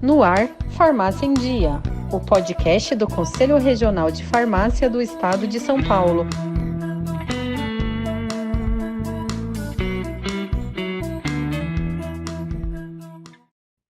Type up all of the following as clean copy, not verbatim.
No ar, Farmácia em Dia, o podcast do Conselho Regional de Farmácia do Estado de São Paulo.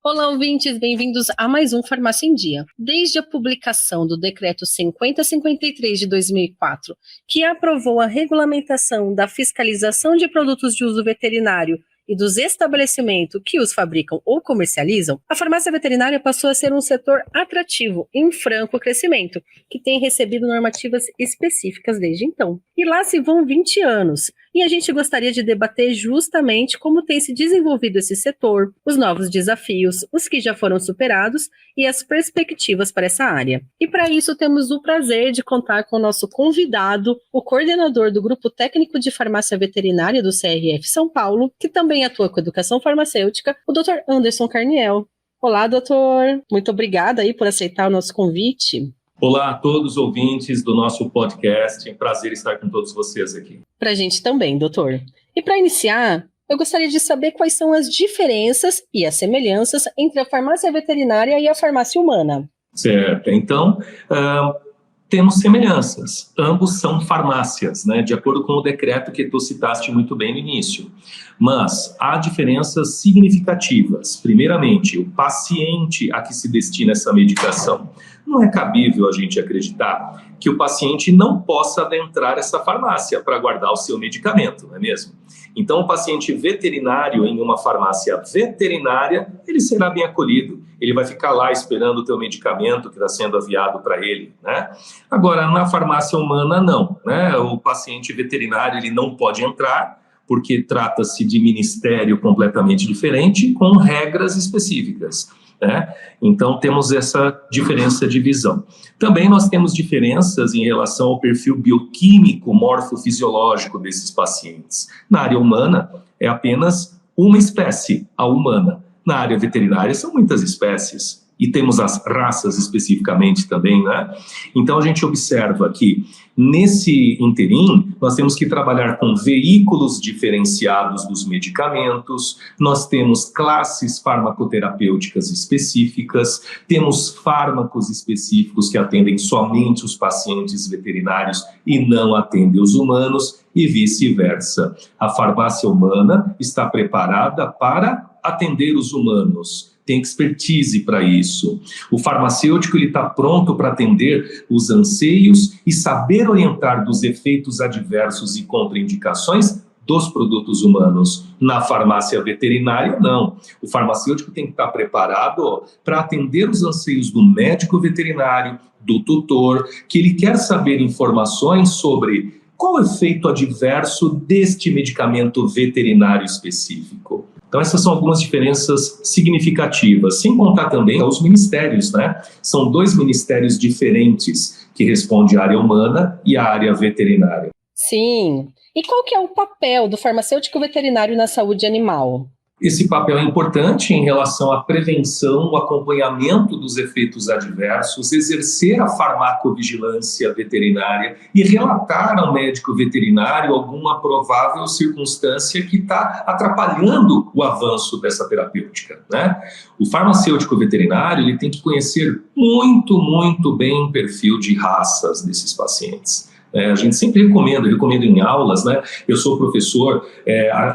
Olá, ouvintes, bem-vindos a mais um Farmácia em Dia. Desde a publicação do Decreto 5053 de 2004, que aprovou a regulamentação da fiscalização de produtos de uso veterinário e dos estabelecimentos que os fabricam ou comercializam, a farmácia veterinária passou a ser um setor atrativo, em franco crescimento, que tem recebido normativas específicas desde então. E lá se vão 20 anos. E a gente gostaria de debater justamente como tem se desenvolvido esse setor, os novos desafios, os que já foram superados e as perspectivas para essa área. E para isso temos o prazer de contar com o nosso convidado, o coordenador do Grupo Técnico de Farmácia Veterinária do CRF São Paulo, que também atua com educação farmacêutica, o Dr. Anderson Carniel. Olá, doutor. Muito obrigada aí por aceitar o nosso convite. Olá a todos os ouvintes do nosso podcast, é um prazer estar com todos vocês aqui. Para a gente também, doutor. E para iniciar, eu gostaria de saber quais são as diferenças e as semelhanças entre a farmácia veterinária e a farmácia humana. Certo, então temos semelhanças, ambos são farmácias, né, de acordo com o decreto que tu citaste muito bem no início. Mas há diferenças significativas. Primeiramente, o paciente a que se destina essa medicação. Não é cabível a gente acreditar que o paciente não possa adentrar essa farmácia para guardar o seu medicamento, não é mesmo? Então, o paciente veterinário em uma farmácia veterinária, ele será bem acolhido. Ele vai ficar lá esperando o teu medicamento que está sendo aviado para ele, né? Agora, na farmácia humana, não, né? O paciente veterinário, ele não pode entrar, porque trata-se de ministério completamente diferente, com regras específicas, né? Então, temos essa diferença de visão. Também nós temos diferenças em relação ao perfil bioquímico, morfofisiológico desses pacientes. Na área humana, é apenas uma espécie, a humana. Na área veterinária, são muitas espécies. E temos as raças especificamente também, né? Então, a gente observa que, nesse interim, nós temos que trabalhar com veículos diferenciados dos medicamentos, nós temos classes farmacoterapêuticas específicas, temos fármacos específicos que atendem somente os pacientes veterinários e não atendem os humanos, e vice-versa. A farmácia humana está preparada para atender os humanos, tem expertise para isso. O farmacêutico está pronto para atender os anseios e saber orientar dos efeitos adversos e contraindicações dos produtos humanos. Na farmácia veterinária, não. O farmacêutico tem que estar preparado para atender os anseios do médico veterinário, do tutor, que ele quer saber informações sobre qual o efeito adverso deste medicamento veterinário específico. Então, essas são algumas diferenças significativas, sem contar também os ministérios, né? São dois ministérios diferentes que respondem à área humana e à área veterinária. Sim. E qual que é o papel do farmacêutico veterinário na saúde animal? Esse papel é importante em relação à prevenção, o acompanhamento dos efeitos adversos, exercer a farmacovigilância veterinária e relatar ao médico veterinário alguma provável circunstância que está atrapalhando o avanço dessa terapêutica, né? O farmacêutico veterinário ele tem que conhecer muito bem o perfil de raças desses pacientes. A gente sempre recomendo em aulas, né? Eu sou professor,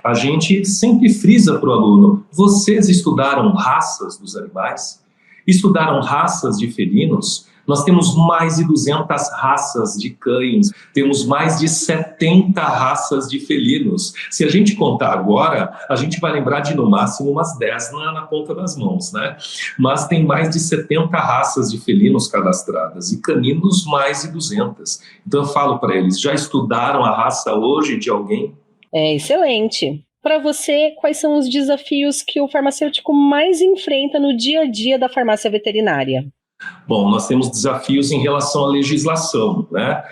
a gente sempre frisa para o aluno: vocês estudaram raças dos animais? Estudaram raças de felinos? Nós temos mais de 200 raças de cães, temos mais de 70 raças de felinos. Se a gente contar agora, a gente vai lembrar de no máximo umas 10 na ponta das mãos, né? Mas tem mais de 70 raças de felinos cadastradas e caninos mais de 200. Então eu falo para eles: já estudaram a raça hoje de alguém? É excelente. Para você, quais são os desafios que o farmacêutico mais enfrenta no dia a dia da farmácia veterinária? Bom, nós temos desafios em relação à legislação, né?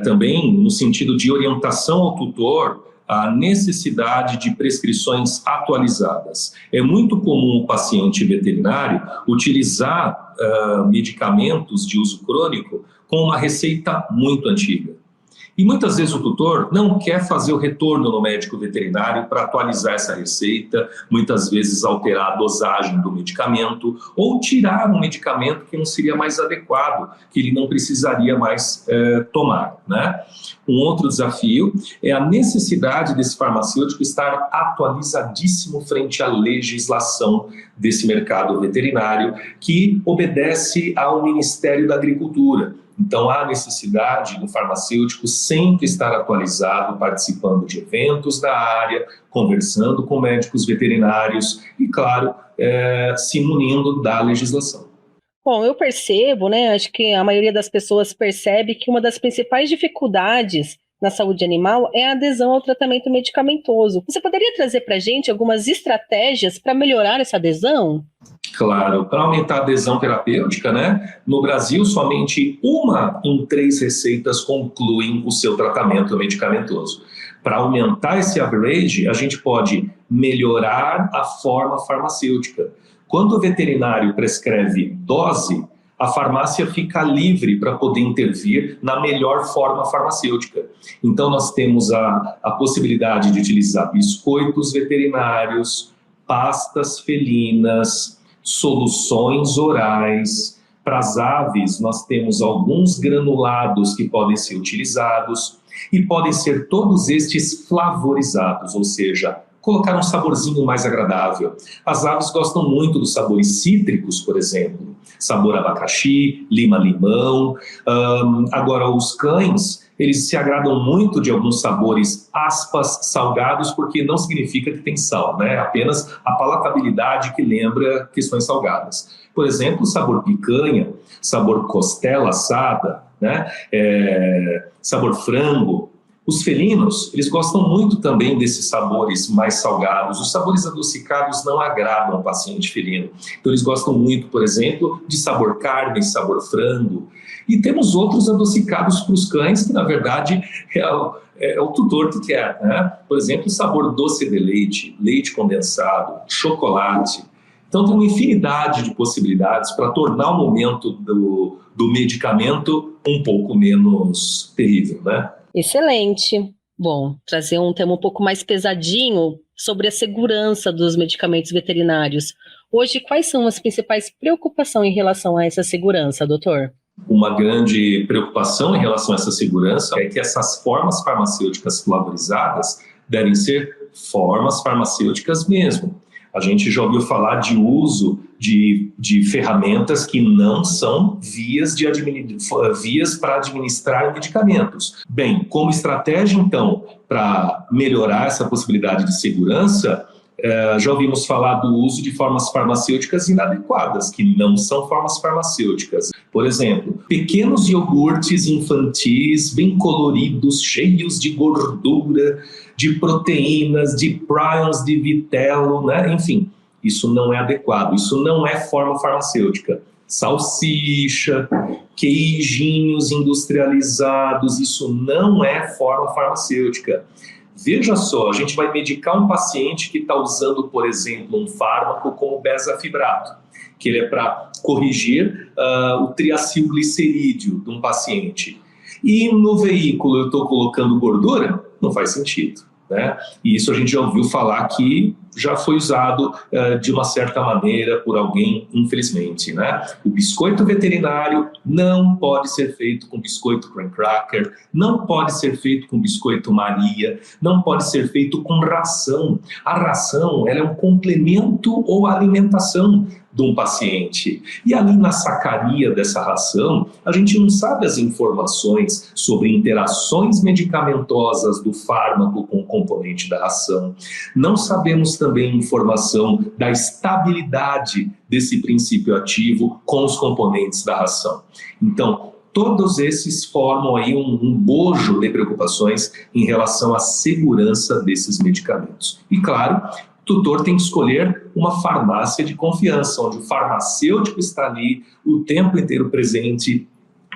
Também no sentido de orientação ao tutor, a necessidade de prescrições atualizadas. É muito comum o paciente veterinário utilizar medicamentos de uso crônico com uma receita muito antiga. E muitas vezes o tutor não quer fazer o retorno no médico veterinário para atualizar essa receita, muitas vezes alterar a dosagem do medicamento ou tirar um medicamento que não seria mais adequado, que ele não precisaria mais tomar, né? Um outro desafio é a necessidade desse farmacêutico estar atualizadíssimo frente à legislação desse mercado veterinário, que obedece ao Ministério da Agricultura. Então, há necessidade do farmacêutico sempre estar atualizado, participando de eventos da área, conversando com médicos veterinários e, claro, se munindo da legislação. Bom, eu percebo, né? Acho que a maioria das pessoas percebe que uma das principais dificuldades na saúde animal é a adesão ao tratamento medicamentoso. Você poderia trazer para a gente algumas estratégias para melhorar essa adesão? Claro, para aumentar a adesão terapêutica, né? No Brasil, somente 1 em 3 receitas concluem o seu tratamento medicamentoso. Para aumentar esse average, a gente pode melhorar a forma farmacêutica. Quando o veterinário prescreve dose, a farmácia fica livre para poder intervir na melhor forma farmacêutica. Então, nós temos a possibilidade de utilizar biscoitos veterinários, pastas felinas, soluções orais. Para as aves, nós temos alguns granulados que podem ser utilizados e podem ser todos estes flavorizados, ou seja, colocar um saborzinho mais agradável. As aves gostam muito dos sabores cítricos, por exemplo, sabor abacaxi, lima-limão. Agora, os cães, eles se agradam muito de alguns sabores, aspas, salgados, porque não significa que tem sal, né? Apenas a palatabilidade que lembra questões salgadas. Por exemplo, sabor picanha, sabor costela assada, né? Sabor frango. Os felinos, eles gostam muito também desses sabores mais salgados. Os sabores adocicados não agradam ao paciente felino. Então, eles gostam muito, por exemplo, de sabor carne, sabor frango. E temos outros adocicados para os cães, que na verdade é o tutor que quer, né? Por exemplo, sabor doce de leite, leite condensado, chocolate. Então, tem uma infinidade de possibilidades para tornar o momento do medicamento um pouco menos terrível, né? Excelente. Bom, trazer um tema um pouco mais pesadinho sobre a segurança dos medicamentos veterinários. Hoje, quais são as principais preocupações em relação a essa segurança, doutor? Uma grande preocupação em relação a essa segurança é que essas formas farmacêuticas flavorizadas devem ser formas farmacêuticas mesmo. A gente já ouviu falar de uso de ferramentas que não são vias para administrar medicamentos. Bem, como estratégia, então, para melhorar essa possibilidade de segurança, já ouvimos falar do uso de formas farmacêuticas inadequadas, que não são formas farmacêuticas. Por exemplo, pequenos iogurtes infantis, bem coloridos, cheios de gordura, de proteínas, de prions de vitelo, né? Enfim, isso não é adequado, isso não é forma farmacêutica. Salsicha, queijinhos industrializados, isso não é forma farmacêutica. Veja só, a gente vai medicar um paciente que está usando, por exemplo, um fármaco como o bezafibrato, que ele é para corrigir o triacilglicerídeo de um paciente. E no veículo eu estou colocando gordura? Não faz sentido, né? E isso a gente já ouviu falar que já foi usado de uma certa maneira por alguém, infelizmente, né? O biscoito veterinário não pode ser feito com biscoito cream cracker, não pode ser feito com biscoito Maria, não pode ser feito com ração. A ração, ela é um complemento ou alimentação de um paciente. E ali na sacaria dessa ração, a gente não sabe as informações sobre interações medicamentosas do fármaco com o componente da ração. Não sabemos também informação da estabilidade desse princípio ativo com os componentes da ração. Então, todos esses formam aí um bojo de preocupações em relação à segurança desses medicamentos. E claro, o tutor tem que escolher uma farmácia de confiança, onde o farmacêutico está ali o tempo inteiro presente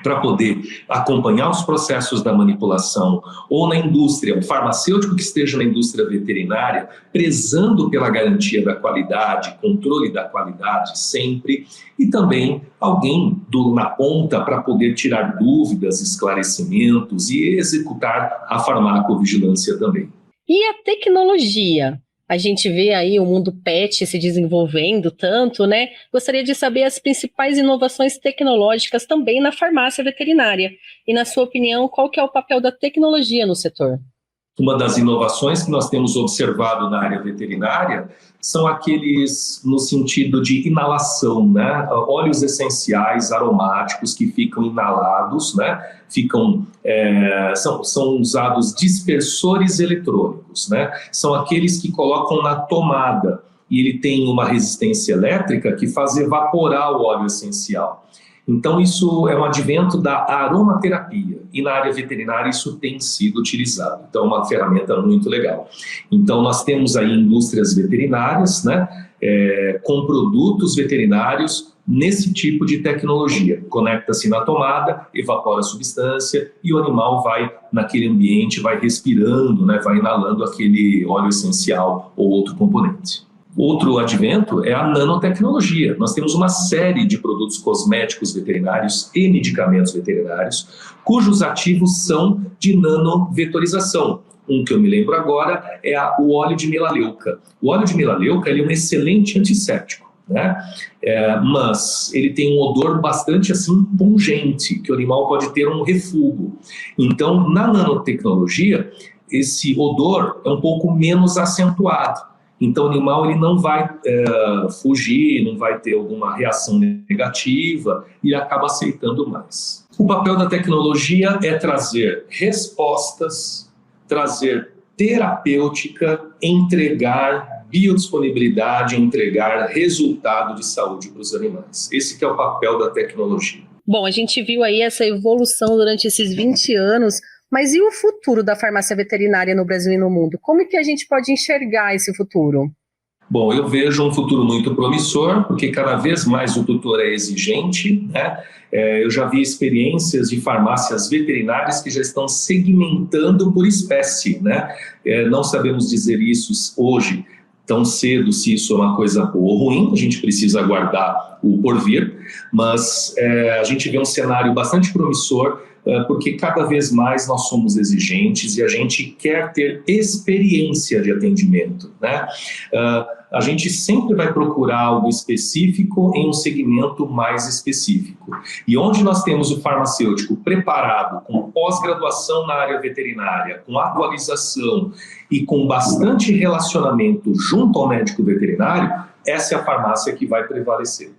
para poder acompanhar os processos da manipulação, ou na indústria, um farmacêutico que esteja na indústria veterinária, prezando pela garantia da qualidade, controle da qualidade sempre, e também alguém na ponta para poder tirar dúvidas, esclarecimentos e executar a farmacovigilância também. E a tecnologia? A gente vê aí o mundo pet se desenvolvendo tanto, né? Gostaria de saber as principais inovações tecnológicas também na farmácia veterinária. E, na sua opinião, qual que é o papel da tecnologia no setor? Uma das inovações que nós temos observado na área veterinária são aqueles no sentido de inalação, né? Óleos essenciais aromáticos que ficam inalados, né? São usados dispersores eletrônicos, né? São aqueles que colocam na tomada e ele tem uma resistência elétrica que faz evaporar o óleo essencial. Então, isso é um advento da aromaterapia e na área veterinária isso tem sido utilizado. Então, é uma ferramenta muito legal. Então, nós temos aí indústrias veterinárias, né, com produtos veterinários nesse tipo de tecnologia. Conecta-se na tomada, evapora a substância e o animal vai naquele ambiente, vai respirando, né, vai inalando aquele óleo essencial ou outro componente. Outro advento é a nanotecnologia. Nós temos uma série de produtos cosméticos veterinários e medicamentos veterinários cujos ativos são de nanovetorização. Um que eu me lembro agora é o óleo de melaleuca. O óleo de melaleuca ele é um excelente antisséptico, né? Mas ele tem um odor bastante assim pungente, que o animal pode ter um refluxo. Então, na nanotecnologia, esse odor é um pouco menos acentuado. Então, o animal ele não vai fugir, não vai ter alguma reação negativa e acaba aceitando mais. O papel da tecnologia é trazer respostas, trazer terapêutica, entregar biodisponibilidade, entregar resultado de saúde para os animais. Esse que é o papel da tecnologia. Bom, a gente viu aí essa evolução durante esses 20 anos, mas e o futuro da farmácia veterinária no Brasil e no mundo? Como é que a gente pode enxergar esse futuro? Bom, eu vejo um futuro muito promissor, porque cada vez mais o tutor é exigente, né? Eu já vi experiências de farmácias veterinárias que já estão segmentando por espécie, né? Não sabemos dizer isso hoje tão cedo, se isso é uma coisa boa ou ruim, a gente precisa aguardar o porvir, mas a gente vê um cenário bastante promissor, porque cada vez mais nós somos exigentes e a gente quer ter experiência de atendimento, né? A gente sempre vai procurar algo específico em um segmento mais específico. E onde nós temos o farmacêutico preparado, com pós-graduação na área veterinária, com atualização e com bastante relacionamento junto ao médico veterinário, essa é a farmácia que vai prevalecer.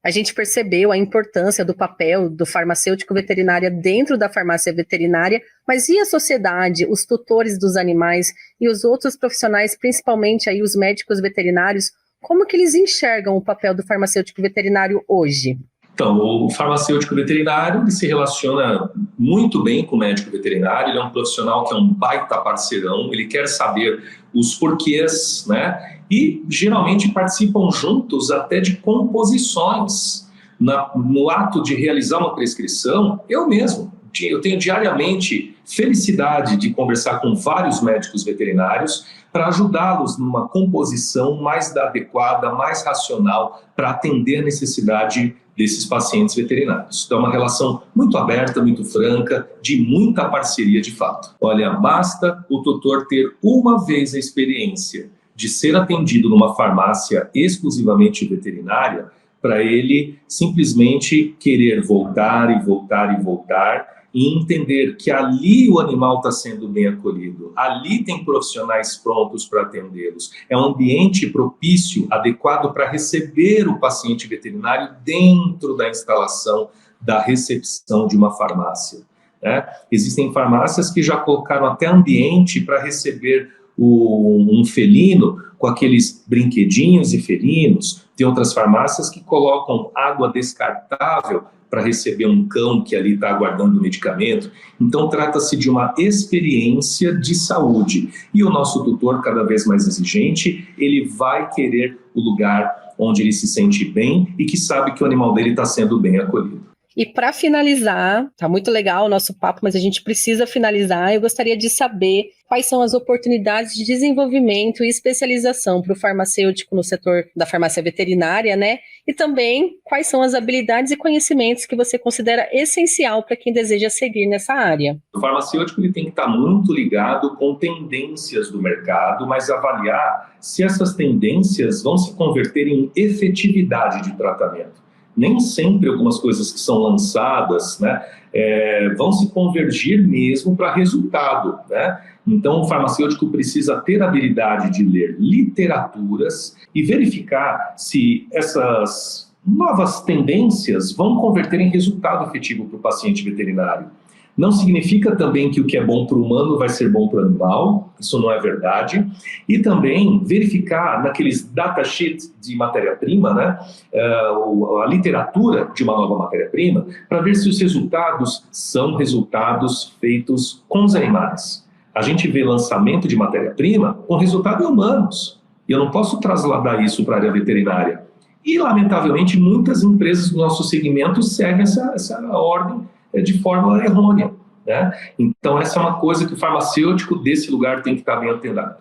A gente percebeu a importância do papel do farmacêutico veterinário dentro da farmácia veterinária, mas e a sociedade, os tutores dos animais e os outros profissionais, principalmente aí os médicos veterinários, como que eles enxergam o papel do farmacêutico veterinário hoje? Então, o farmacêutico veterinário ele se relaciona muito bem com o médico veterinário, ele é um profissional que é um baita parceirão, ele quer saber os porquês, né? E geralmente participam juntos até de composições. No ato de realizar uma prescrição, eu tenho diariamente felicidade de conversar com vários médicos veterinários para ajudá-los numa composição mais adequada, mais racional para atender a necessidade desses pacientes veterinários. Então, é uma relação muito aberta, muito franca, de muita parceria de fato. Olha, basta o tutor ter uma vez a experiência de ser atendido numa farmácia exclusivamente veterinária para ele simplesmente querer voltar e voltar e voltar e entender que ali o animal está sendo bem acolhido, ali tem profissionais prontos para atendê-los, é um ambiente propício, adequado para receber o paciente veterinário dentro da instalação da recepção de uma farmácia, né? Existem farmácias que já colocaram até ambiente para receber um felino com aqueles brinquedinhos e felinos. Tem outras farmácias que colocam água descartável para receber um cão que ali está aguardando o medicamento. Então, trata-se de uma experiência de saúde. E o nosso tutor, cada vez mais exigente, ele vai querer o lugar onde ele se sente bem e que sabe que o animal dele está sendo bem acolhido. E para finalizar, tá muito legal o nosso papo, mas a gente precisa finalizar. Eu gostaria de saber quais são as oportunidades de desenvolvimento e especialização para o farmacêutico no setor da farmácia veterinária, né? E também quais são as habilidades e conhecimentos que você considera essencial para quem deseja seguir nessa área. O farmacêutico ele tem que estar muito ligado com tendências do mercado, mas avaliar se essas tendências vão se converter em efetividade de tratamento. Nem sempre algumas coisas que são lançadas, né, vão se convergir mesmo para resultado, né? Então, o farmacêutico precisa ter a habilidade de ler literaturas e verificar se essas novas tendências vão converter em resultado efetivo para o paciente veterinário. Não significa também que o que é bom para o humano vai ser bom para o animal, isso não é verdade. E também verificar naqueles datasheets de matéria-prima, né, a literatura de uma nova matéria-prima, para ver se os resultados são resultados feitos com os animais. A gente vê lançamento de matéria-prima com resultado em humanos, e eu não posso trasladar isso para a área veterinária. E, lamentavelmente, muitas empresas do nosso segmento seguem essa ordem de forma errônea, né? Então, essa é uma coisa que o farmacêutico desse lugar tem que estar bem antenado.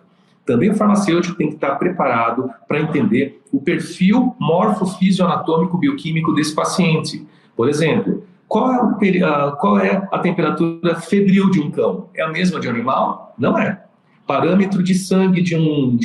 Também o farmacêutico tem que estar preparado para entender o perfil morfofisioanatômico bioquímico desse paciente. Por exemplo, qual é a temperatura febril de um cão? É a mesma de um animal? Não é. Parâmetro de sangue de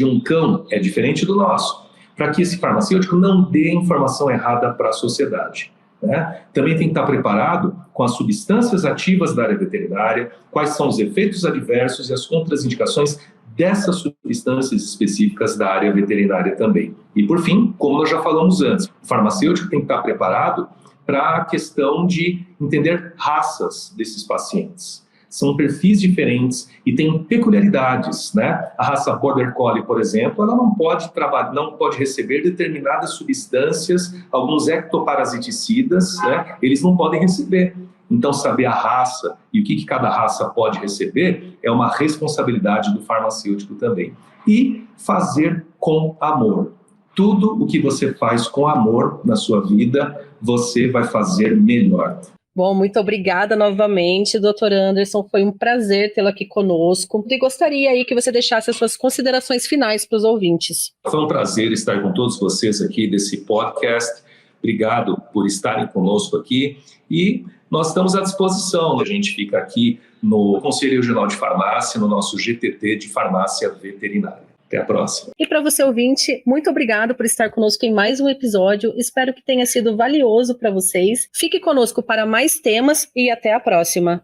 um cão é diferente do nosso, para que esse farmacêutico não dê informação errada para a sociedade. Né? Também tem que estar preparado com as substâncias ativas da área veterinária, quais são os efeitos adversos e as contraindicações dessas substâncias específicas da área veterinária também. E, por fim, como nós já falamos antes, o farmacêutico tem que estar preparado para a questão de entender raças desses pacientes. São perfis diferentes e têm peculiaridades, né? A raça Border Collie, por exemplo, ela não pode receber determinadas substâncias, alguns ectoparasiticidas, né? Eles não podem receber. Então, saber a raça e o que cada raça pode receber é uma responsabilidade do farmacêutico também. E fazer com amor. Tudo o que você faz com amor na sua vida, você vai fazer melhor. Bom, muito obrigada novamente, Dr. Anderson. Foi um prazer tê-lo aqui conosco. E gostaria aí que você deixasse as suas considerações finais para os ouvintes. Foi um prazer estar com todos vocês aqui desse podcast. Obrigado por estarem conosco aqui. E nós estamos à disposição. A gente fica aqui no Conselho Regional de Farmácia, no nosso GTT de Farmácia Veterinária. Até a próxima. E para você, ouvinte, muito obrigado por estar conosco em mais um episódio. Espero que tenha sido valioso para vocês. Fique conosco para mais temas e até a próxima.